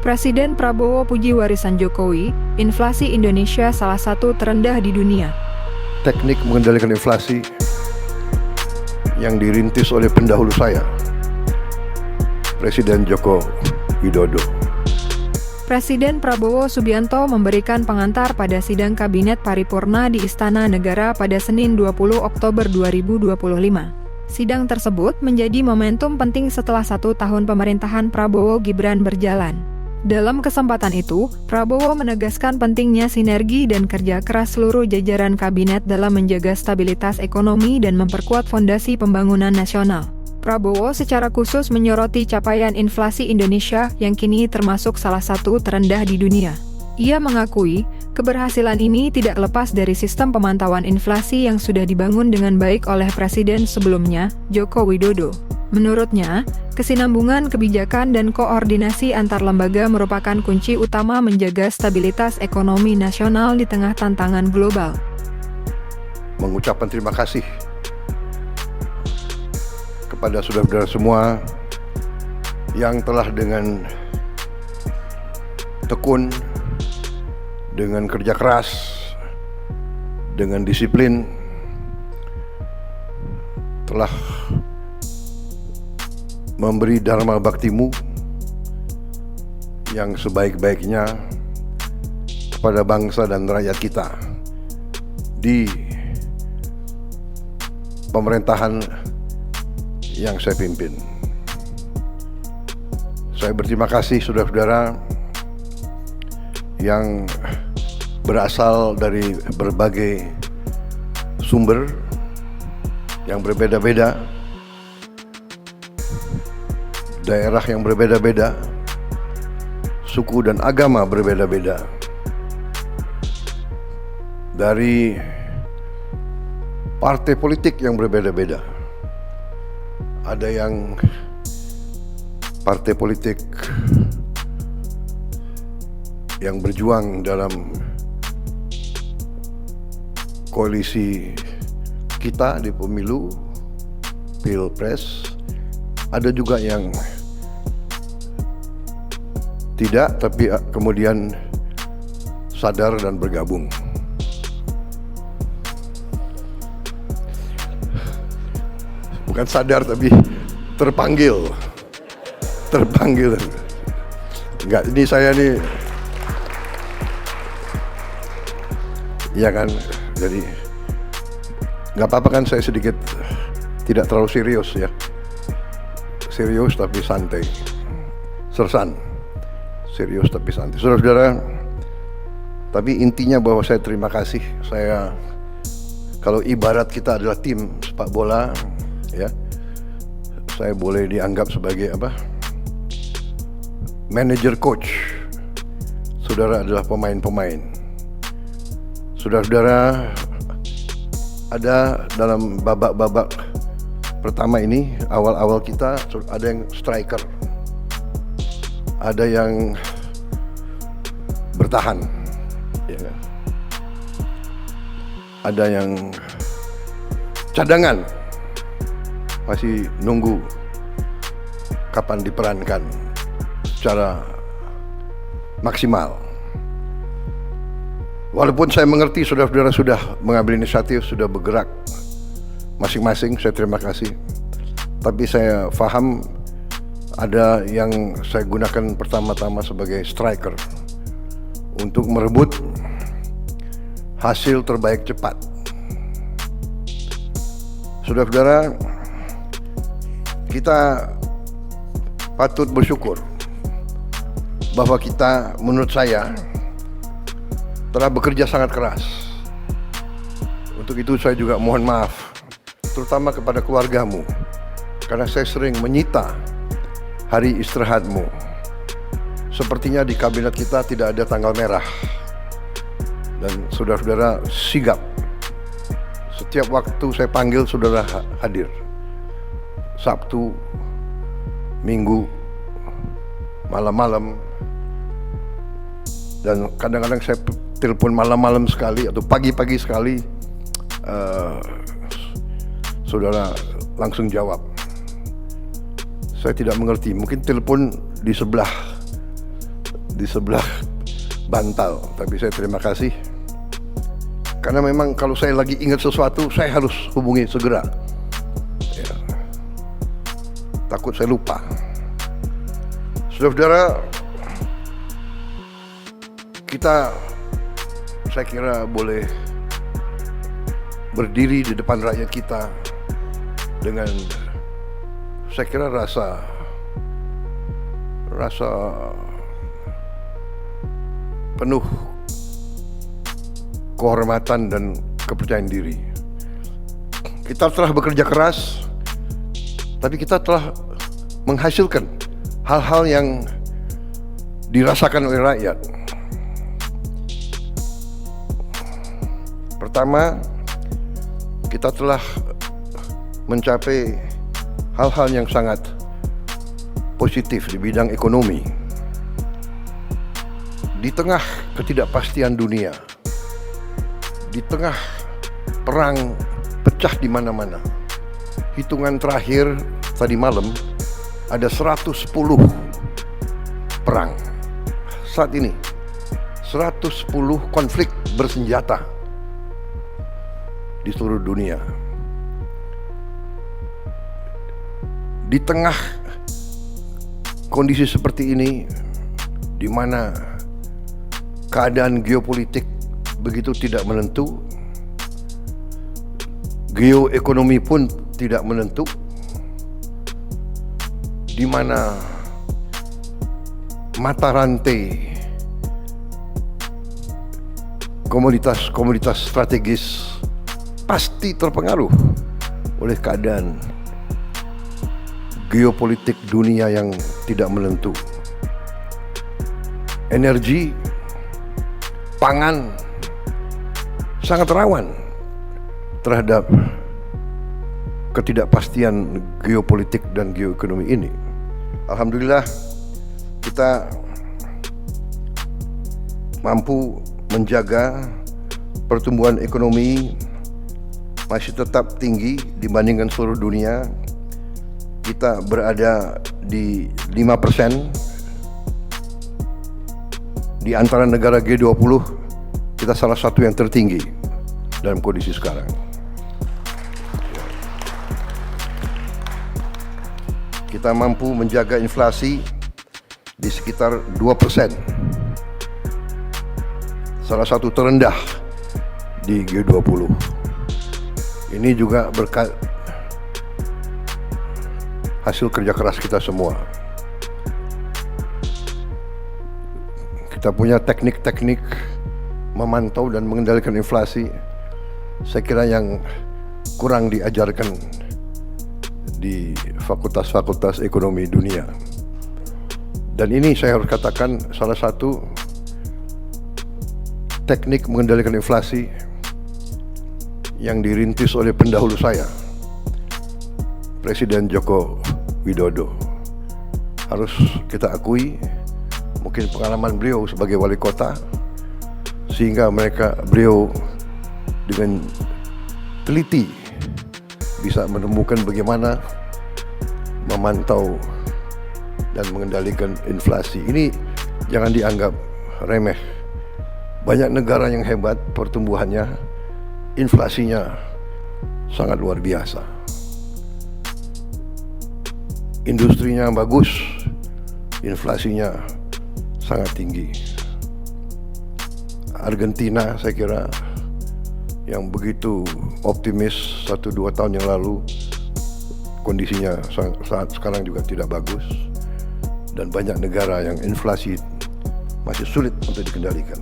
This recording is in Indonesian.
Presiden Prabowo puji warisan Jokowi, inflasi Indonesia salah satu terendah di dunia. Teknik mengendalikan inflasi yang dirintis oleh pendahulu saya, Presiden Joko Widodo. Presiden Prabowo Subianto memberikan pengantar pada sidang Kabinet Paripurna di Istana Negara pada Senin 20 Oktober 2025. Sidang tersebut menjadi momentum penting setelah 1 tahun pemerintahan Prabowo Gibran berjalan. Dalam kesempatan itu, Prabowo menegaskan pentingnya sinergi dan kerja keras seluruh jajaran kabinet dalam menjaga stabilitas ekonomi dan memperkuat fondasi pembangunan nasional. Prabowo secara khusus menyoroti capaian inflasi Indonesia yang kini termasuk salah satu terendah di dunia. Ia mengakui, keberhasilan ini tidak lepas dari sistem pemantauan inflasi yang sudah dibangun dengan baik oleh Presiden sebelumnya, Joko Widodo. Menurutnya, kesinambungan kebijakan dan koordinasi antar lembaga merupakan kunci utama menjaga stabilitas ekonomi nasional di tengah tantangan global. Mengucapkan terima kasih kepada saudara-saudara semua yang telah dengan tekun, dengan kerja keras, dengan disiplin, telah memberi dharma baktimu yang sebaik-baiknya kepada bangsa dan rakyat kita di pemerintahan yang saya pimpin. Saya berterima kasih saudara-saudara yang berasal dari berbagai sumber yang berbeda-beda, daerah yang berbeda-beda, suku dan agama berbeda-beda, dari partai politik yang berbeda-beda. Ada yang partai politik yang berjuang dalam koalisi kita di pemilu, Pilpres. Ada juga yang tidak, tapi kemudian sadar dan bergabung. Bukan sadar tapi terpanggil. Enggak, ini saya nih, ya kan, jadi nggak apa-apa kan saya sedikit tidak terlalu serius ya. Serius tapi santai, sersan. Serius tapi santai. Saudara-saudara, tapi intinya bahwa saya terima kasih. Saya, kalau ibarat kita adalah tim sepak bola, ya, saya boleh dianggap sebagai apa? Manager coach. Saudara adalah pemain-pemain. Saudara-saudara, ada dalam babak-babak pertama ini, awal-awal kita ada yang striker, ada yang bertahan, ya kan? Ada yang cadangan, masih nunggu kapan diperankan secara maksimal. Walaupun saya mengerti saudara-saudara sudah mengambil inisiatif, sudah bergerak masing-masing, saya terima kasih. Tapi saya paham ada yang saya gunakan pertama-tama sebagai striker untuk merebut hasil terbaik cepat. Saudara-saudara, kita patut bersyukur bahwa kita, menurut saya, telah bekerja sangat keras. Untuk itu saya juga mohon maaf, terutama kepada keluargamu, karena saya sering menyita hari istirahatmu. Sepertinya di kabinet kita tidak ada tanggal merah. Dan saudara-saudara sigap. Setiap waktu saya panggil, saudara hadir. Sabtu, Minggu, malam-malam. Dan kadang-kadang saya telepon malam-malam sekali atau pagi-pagi sekali, saudara langsung jawab. Saya tidak mengerti, mungkin telepon di sebelah di sebelah bantal. Tapi saya terima kasih, karena memang kalau saya lagi ingat sesuatu, saya harus hubungi segera ya. Takut saya lupa. Saudara-saudara, kita, saya kira, boleh berdiri di depan rakyat kita dengan, saya kira, rasa penuh kehormatan dan kepercayaan diri. Kita telah bekerja keras, tapi kita telah menghasilkan hal-hal yang dirasakan oleh rakyat. Pertama, kita telah mencapai hal-hal yang sangat positif di bidang ekonomi. Di tengah ketidakpastian dunia, di tengah perang pecah di mana-mana, hitungan terakhir tadi malam ada 110 perang. Saat ini 110 konflik bersenjata di seluruh dunia. Di tengah kondisi seperti ini, di mana keadaan geopolitik begitu tidak menentu, geoekonomi pun tidak menentu, di mana mata rantai komoditas strategis pasti terpengaruh oleh keadaan geopolitik dunia yang tidak menentu. Energi, pangan sangat rawan terhadap ketidakpastian geopolitik dan geoekonomi ini. Alhamdulillah, kita mampu menjaga pertumbuhan ekonomi masih tetap tinggi dibandingkan seluruh dunia. Kita berada di 5%. Di antara negara G20, kita salah satu yang tertinggi dalam kondisi sekarang. Kita mampu menjaga inflasi di sekitar 2%, salah satu terendah di G20. Ini juga berkat hasil kerja keras kita semua. Kita punya teknik-teknik memantau dan mengendalikan inflasi, saya kira yang kurang diajarkan di fakultas-fakultas ekonomi dunia. Dan ini saya harus katakan salah satu teknik mengendalikan inflasi yang dirintis oleh pendahulu saya, Presiden Joko Widodo. Harus kita akui, mungkin pengalaman beliau sebagai wali kota, sehingga beliau dengan teliti bisa menemukan bagaimana memantau dan mengendalikan inflasi. Ini jangan dianggap remeh. Banyak negara yang hebat pertumbuhannya, inflasinya sangat luar biasa. Industrinya bagus, inflasinya sangat tinggi. Argentina, saya kira, yang begitu optimis 1-2 tahun yang lalu, kondisinya saat sekarang juga tidak bagus. Dan banyak negara yang inflasi masih sulit untuk dikendalikan.